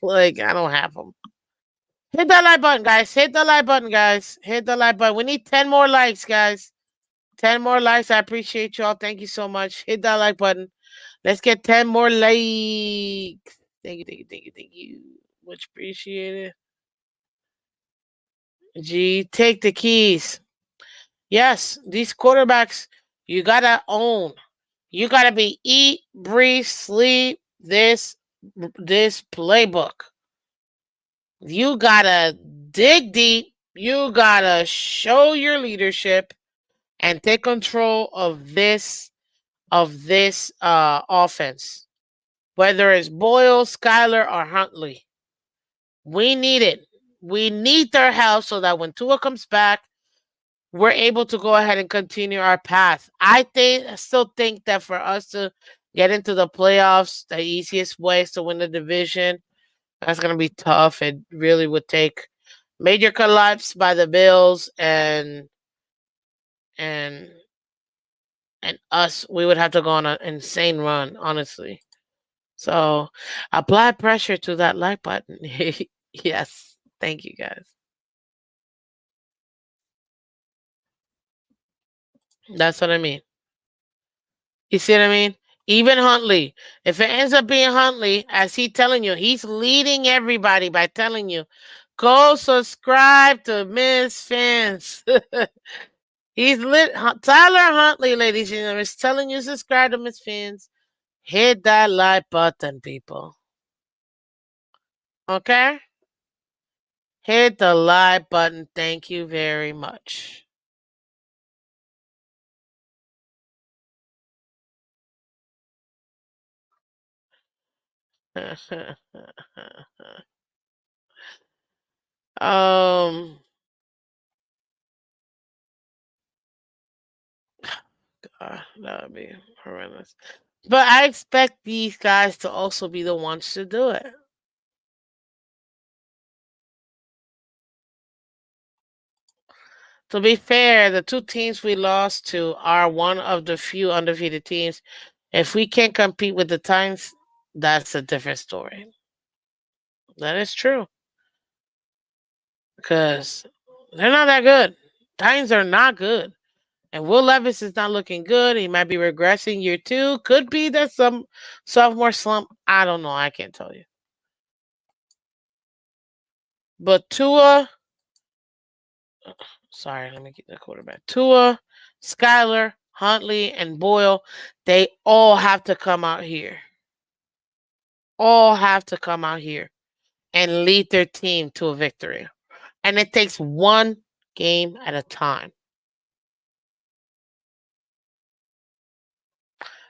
Like I don't have him. Hit that like button, guys. Hit the like button, guys. Hit the like button. We need 10 more likes, guys. 10 more likes. I appreciate y'all. Thank you so much. Hit that like button. Let's get 10 more likes. Thank you, thank you, thank you, thank you. Much appreciated. G, take the keys. Yes, these quarterbacks, you gotta own. You gotta be eat, breathe, sleep this playbook. You gotta dig deep. You gotta show your leadership and take control of this offense. Whether it's Boyle, Skyler, or Huntley. We need it. We need their help so that when Tua comes back, we're able to go ahead and continue our path. I still think that for us to Get into the playoffs. The easiest way is to win the division. That's gonna be tough. It really would take major collapse by the Bills and and us. We would have to go on an insane run, honestly. So apply pressure to that like button. Yes. Thank you guys. That's what I mean. You see what I mean? Even Huntley. If it ends up being Huntley, as he telling you, he's leading everybody by telling you, go subscribe to Miss Fans. He's lit. Tyler Huntley, ladies and gentlemen, is telling you subscribe to Miss Fans. Hit that like button, people. Okay? Hit the like button. Thank you very much. um, that would be horrendous. But I expect these guys to also be the ones to do it. To be fair, the two teams we lost to are one of the few undefeated teams. If we can't compete with the Titans, that's a different story. That is true. Because they're not that good. Titans are not good. And Will Levis is not looking good. He might be regressing year two. Could be that some sophomore slump. I don't know. I can't tell you. But Tua, sorry, let me get the quarterback. Tua, Skyler, Huntley, and Boyle, they all have to come out here. All have to come out here and lead their team to a victory. And it takes one game at a time.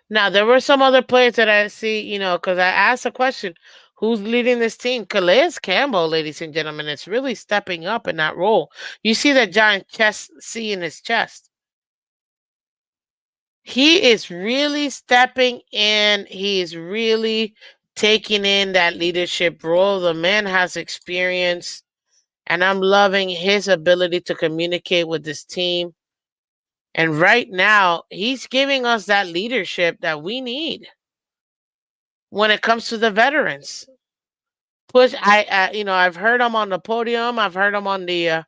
Now, there were some other players that I see, because I asked a question, who's leading this team? Calais Campbell, ladies and gentlemen, is really stepping up in that role. You see that giant chest C in his chest. He is really stepping in. He is really taking in that leadership role. The man has experience, and I'm loving his ability to communicate with this team. And right now, he's giving us that leadership that we need when it comes to the veterans. Push, I've heard him on the podium. I've heard him on the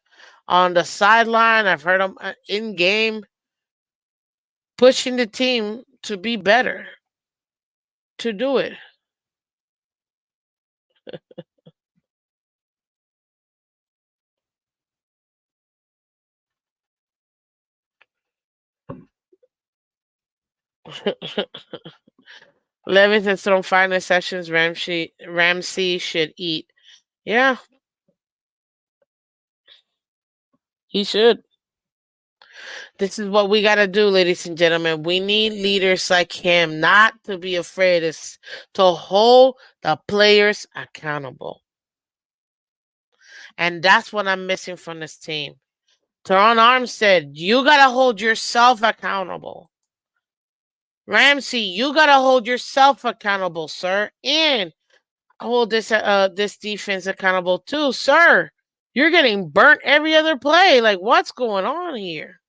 sideline. I've heard him in game pushing the team to be better, to do it. Levis and some final sessions. Ramsey should eat. Yeah, he should. This is what we got to do, ladies and gentlemen. We need leaders like him not to be afraid to hold the players accountable. And that's what I'm missing from this team. Teron Armstead, you got to hold yourself accountable. Ramsey, you got to hold yourself accountable, sir. And hold this defense accountable too, sir. You're getting burnt every other play. Like, what's going on here?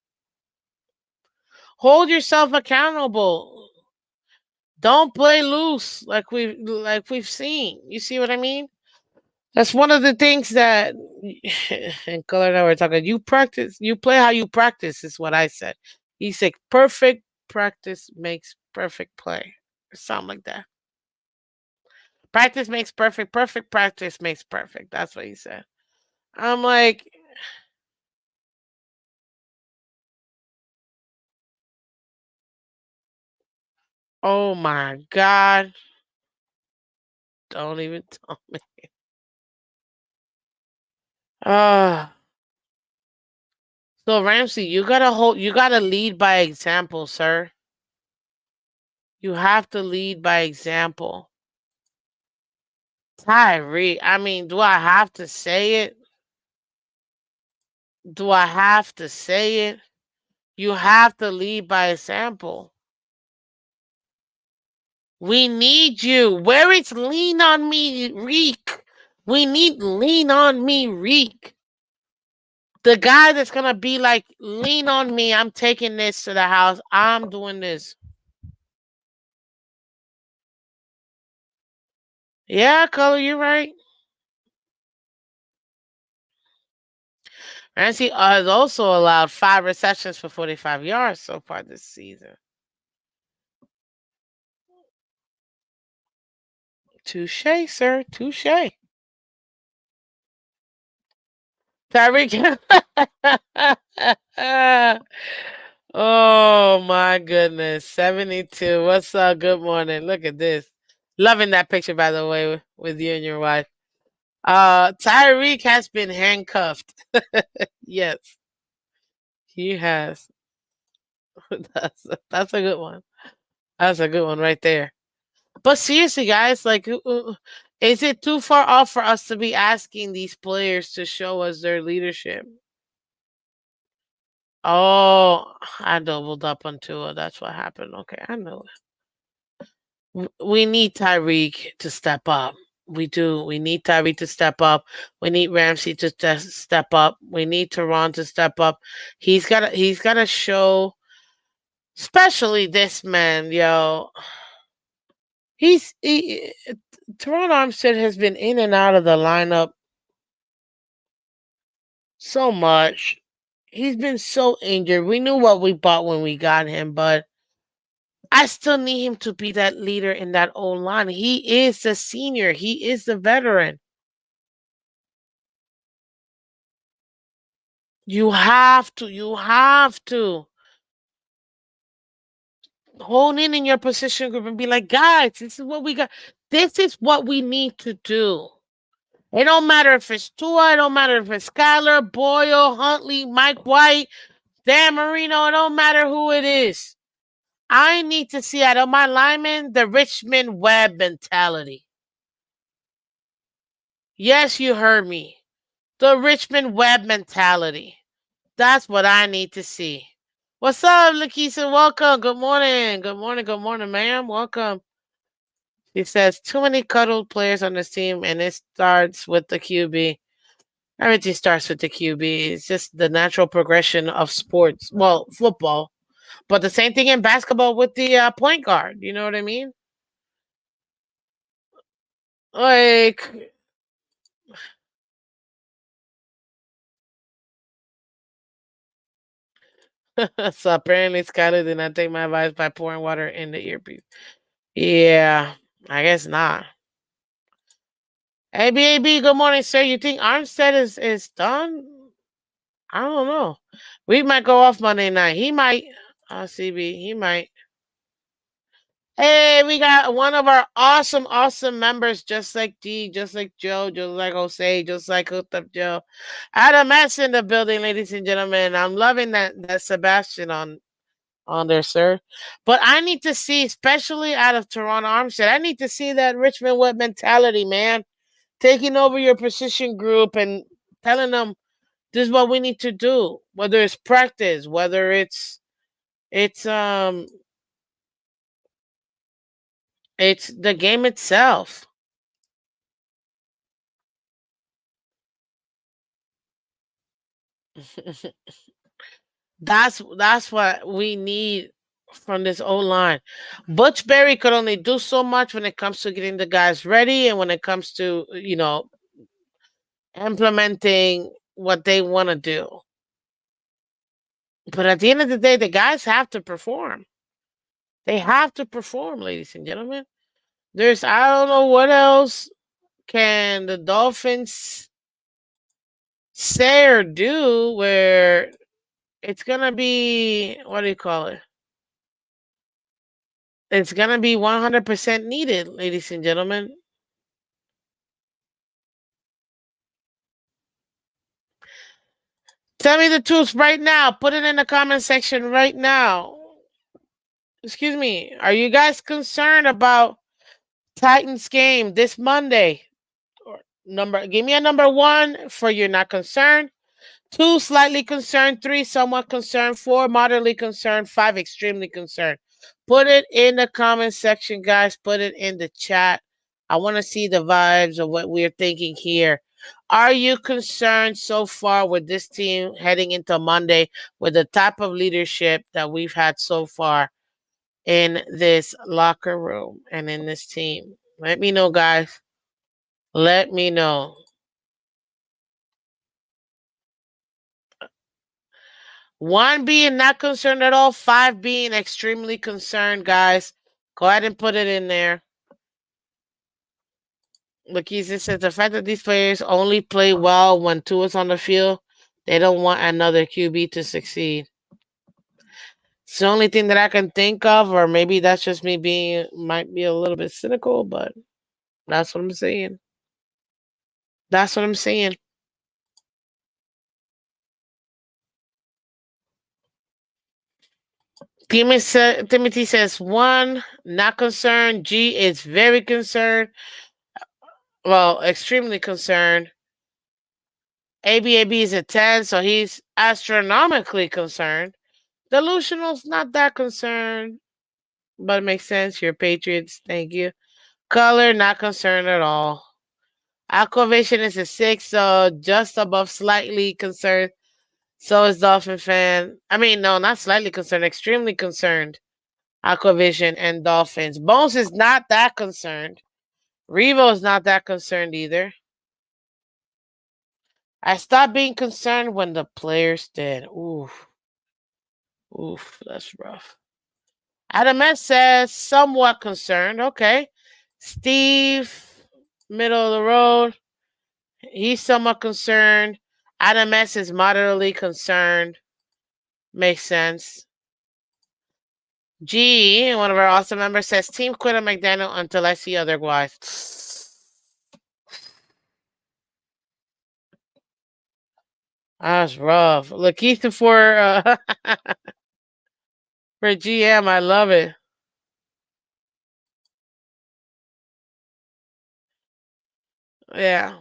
Hold yourself accountable. Don't play loose like we've seen. You see what I mean? That's one of the things that and Color and I were talking. You play how you practice, is what I said. He said perfect practice makes perfect play. Or something like that. Practice makes perfect, perfect practice makes perfect. That's what he said. I'm like, oh my God. Don't even tell me. Uh so Ramsey, you gotta lead by example, sir. You have to lead by example. Tyree, I mean, do I have to say it? Do I have to say it? You have to lead by example. We need you. Where is Lean on Me Reek? We need Lean on Me Reek. The guy that's gonna be like, lean on me. I'm taking this to the house. I'm doing this. Yeah, Color, you're right. Ramsey has also allowed 5 receptions for 45 yards so far this season. Touche, sir. Touche. Tyreek. Oh my goodness. 72. What's up? Good morning. Look at this. Loving that picture, by the way, with you and your wife. Tyreek has been handcuffed. Yes, he has. That's a good one. That's a good one right there. But seriously, guys, like, is it too far off for us to be asking these players to show us their leadership? Oh, I doubled up on Tua. That's what happened. Okay, I know it. We need Tyreek to step up. We do. We need Tyreek to step up. We need Ramsey to step up. We need Teron to step up. He's got. He's got to show, especially this man, yo. Teron Armstead has been in and out of the lineup so much. He's been so injured. We knew what we bought when we got him, but I still need him to be that leader in that old line. He is the senior. He is the veteran. You have to. You have to hone in your position group and be like, guys, this is what we got. This is what we need to do. It don't matter if it's Tua. It don't matter if it's Skyler, Boyle, Huntley, Mike White, Dan Marino. It don't matter who it is. I need to see out of my linemen the Richmond Webb mentality. Yes, you heard me. The Richmond Webb mentality. That's what I need to see. What's up, Lakeisha? Welcome. Good morning. Good morning. Good morning, ma'am. Welcome. She says, too many cuddled players on this team, and it starts with the QB. Everything starts with the QB. It's just the natural progression of sports. Well, football. But the same thing in basketball with the point guard. You know what I mean? Like, so apparently Skylar did not take my advice by pouring water in the earpiece. Yeah, I guess not. ABAB, good morning, sir. You think Armstead is done? I don't know. We might go off Monday night. He might. CB, he might. Hey, we got one of our awesome members, just like D, just like Joe, just like Jose, just like Hooked Up Joe. Adam S in the building, ladies and gentlemen. I'm loving that Sebastian on there, sir. But I need to see, especially out of Toronto Armstead, I need to see that Richmond Web mentality, man. Taking over your position group and telling them this is what we need to do. Whether it's practice, whether it's it's the game itself. That's what we need from this O line. Butch Berry could only do so much when it comes to getting the guys ready and when it comes to implementing what they want to do. But at the end of the day, the guys have to perform. They have to perform, ladies and gentlemen. I don't know what else can the Dolphins say or do where it's gonna be, what do you call it? It's gonna be 100% needed, ladies and gentlemen. Tell me the truth right now. Put it in the comment section right now. Excuse me. Are you guys concerned about Titans game this Monday? Give me a number 1 for you're not concerned. 2, slightly concerned. 3, somewhat concerned. 4, moderately concerned. 5, extremely concerned. Put it in the comment section, guys. Put it in the chat. I want to see the vibes of what we're thinking here. Are you concerned so far with this team heading into Monday with the type of leadership that we've had so far in this locker room and in this team? Let me know, guys. Let me know. One being not concerned at all, five being extremely concerned, guys. Go ahead and put it in there. Lakeisha says the fact that these players only play well when two is on the field, they don't want another QB to succeed. It's the only thing that I can think of, or maybe that's just me might be a little bit cynical, but that's what I'm saying. That's what I'm saying. Timothy says one, not concerned. G is very concerned. Well, extremely concerned. ABAB is a 10, so he's astronomically concerned. Delusional's not that concerned, but it makes sense. You're Patriots. Thank you. Color, not concerned at all. Aquavation is a 6, so just above slightly concerned. So is Dolphin fan. I mean, no, not slightly concerned, extremely concerned. Aquavision and Dolphins. Bones is not that concerned. Revo is not that concerned either. I stopped being concerned when the players did. Oof. Oof, that's rough. Adam S says somewhat concerned. Okay. Steve, middle of the road. He's somewhat concerned. Adam S is moderately concerned. Makes sense. G, one of our awesome members, says team quit on McDaniel until I see otherwise. That's rough. Lakeitha for GM, I love it. Yeah.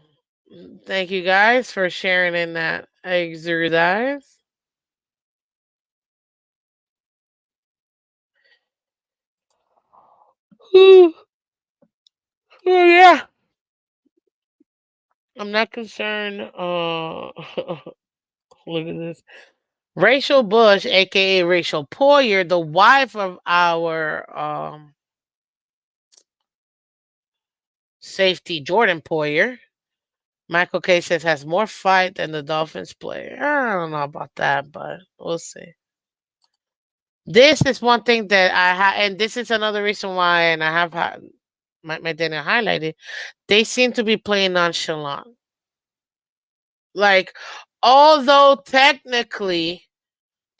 Thank you guys for sharing in that exercise. Oh yeah. I'm not concerned. Look at this. Rachel Bush, aka Rachel Poyer, the wife of our safety Jordan Poyer. Michael K says has more fight than the Dolphins player. I don't know about that, but we'll see. This is one thing that I have, and this is another reason why, and I have my dinner highlighted. They seem to be playing nonchalant. Like, although technically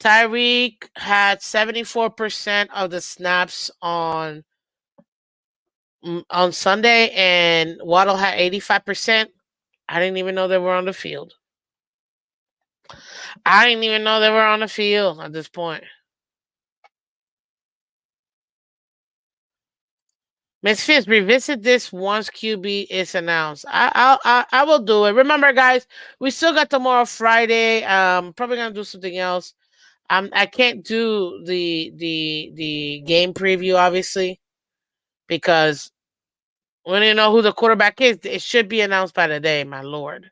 Tyreek had 74% of the snaps on Sunday, and Waddle had 85%. I didn't even know they were on the field. I didn't even know they were on the field at this point. Miss Phins, revisit this once QB is announced. I will do it. Remember, guys, we still got tomorrow, Friday. Probably gonna do something else. I can't do the game preview, obviously, because when you know who the quarterback is, it should be announced by today, my lord.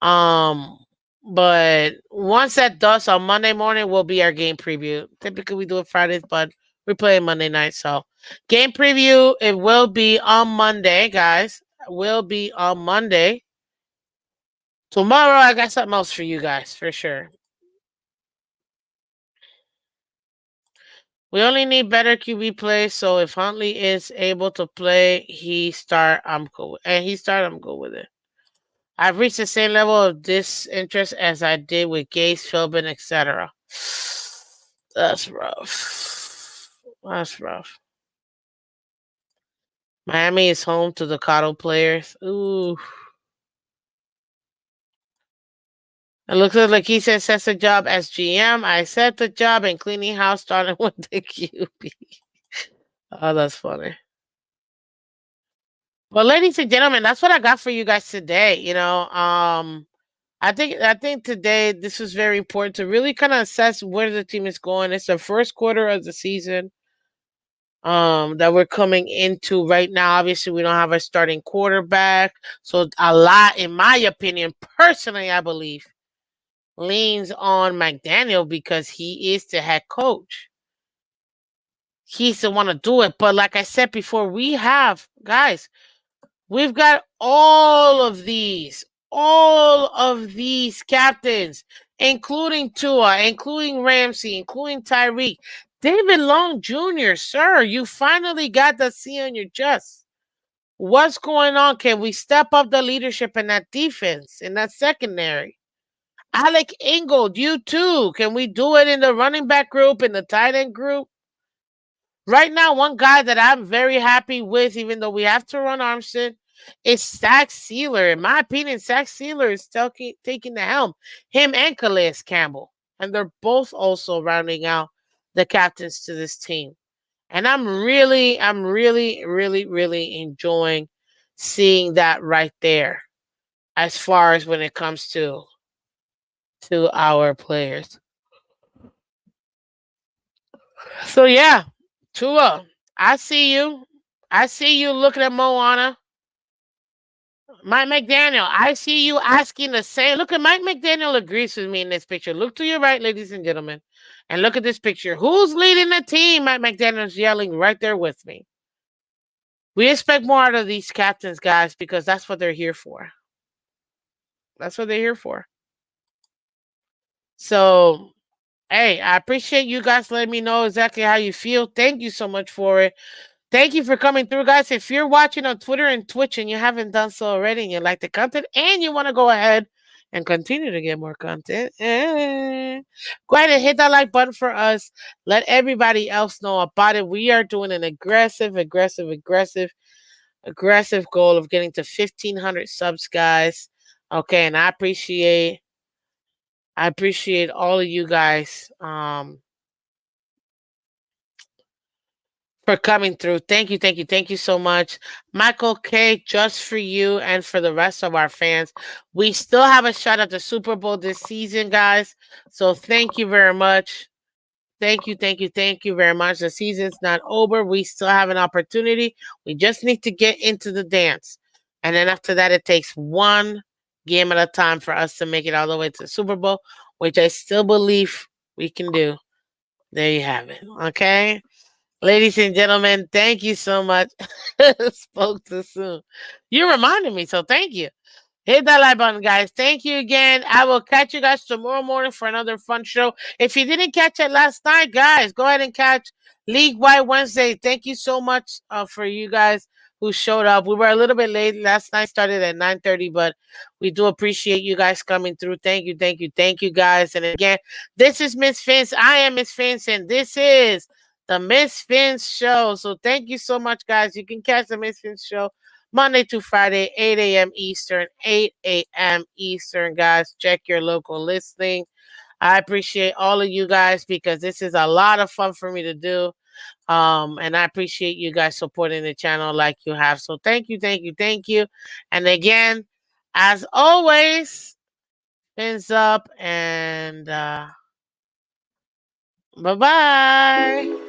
But once that does, on Monday morning will be our game preview. Typically we do it Fridays, but we're playing Monday night, so game preview, it will be on Monday, guys. It will be on Monday. Tomorrow I got something else for you guys, for sure. We only need better QB play, so if Huntley is able to play, I'm cool. And I'm good with it. I've reached the same level of disinterest as I did with Gase, Philbin, etc. That's rough. That's rough. Miami is home to the Cotto players. Ooh. It looks like he says that's a job as GM. I accept the job and cleaning house starting with the QB. Oh, that's funny. Well, ladies and gentlemen, that's what I got for you guys today. I think today this was very important to really kind of assess where the team is going. It's the first quarter of the season. that we're coming into right now. Obviously, we don't have a starting quarterback. So a lot, in my opinion, personally, I believe, leans on McDaniel because he is the head coach. He's the one to do it. But like I said before, we have, guys, we've got all of these captains, including Tua, including Ramsey, including Tyreek. David Long Jr., sir, you finally got the C on your chest. What's going on? Can we step up the leadership in that defense, in that secondary? Alec Ingold, you too. Can we do it in the running back group, in the tight end group? Right now, one guy that I'm very happy with, even though we have to run Armstead, is Zach Sealer. In my opinion, Zach Sealer is taking the helm. Him and Calais Campbell. And they're both also rounding out the captains to this team. And I'm really, really enjoying seeing that right there as far as when it comes to our players. So yeah, Tua, I see you. I see you looking at Moana. Mike McDaniel, I see you asking the same. Look at Mike McDaniel agrees with me in this picture. Look to your right, ladies and gentlemen, and look at this picture. Who's leading the team? Mike McDaniel's yelling right there with me. We expect more out of these captains, guys, because that's what they're here for. That's what they're here for. So, hey, I appreciate you guys letting me know exactly how you feel. Thank you so much for it. Thank you for coming through, guys. If you're watching on Twitter and Twitch and you haven't done so already and you like the content and you want to go ahead and continue to get more content, go ahead and hit that like button for us. Let everybody else know about it. We are doing an aggressive goal of getting to 1,500 subs, guys. Okay, and I appreciate all of you guys for coming through. Thank you so much. Michael K, just for you and for the rest of our fans. We still have a shot at the Super Bowl this season, guys. So thank you very much. Thank you very much. The season's not over. We still have an opportunity. We just need to get into the dance. And then after that, it takes one game at a time for us to make it all the way to the Super Bowl, which I still believe we can do. There you have it. Okay. Ladies and gentlemen, thank you so much. Spoke too soon. You reminded me, so thank you. Hit that like button, guys. Thank you again. I will catch you guys tomorrow morning for another fun show. If you didn't catch it last night, guys, go ahead and catch League Wide Wednesday. Thank you so much for you guys who showed up. We were a little bit late. Last night started at 9:30, but we do appreciate you guys coming through. Thank you, guys. And again, this is Miss Phins. I am Miss Phins, and this is the Miss Phins Show. So thank you so much, guys. You can catch the Miss Phins Show Monday to Friday, 8 a.m. Eastern, 8 a.m. Eastern, guys. Check your local listing. I appreciate all of you guys because this is a lot of fun for me to do. And I appreciate you guys supporting the channel like you have. So thank you. And again, as always, fins up and bye-bye.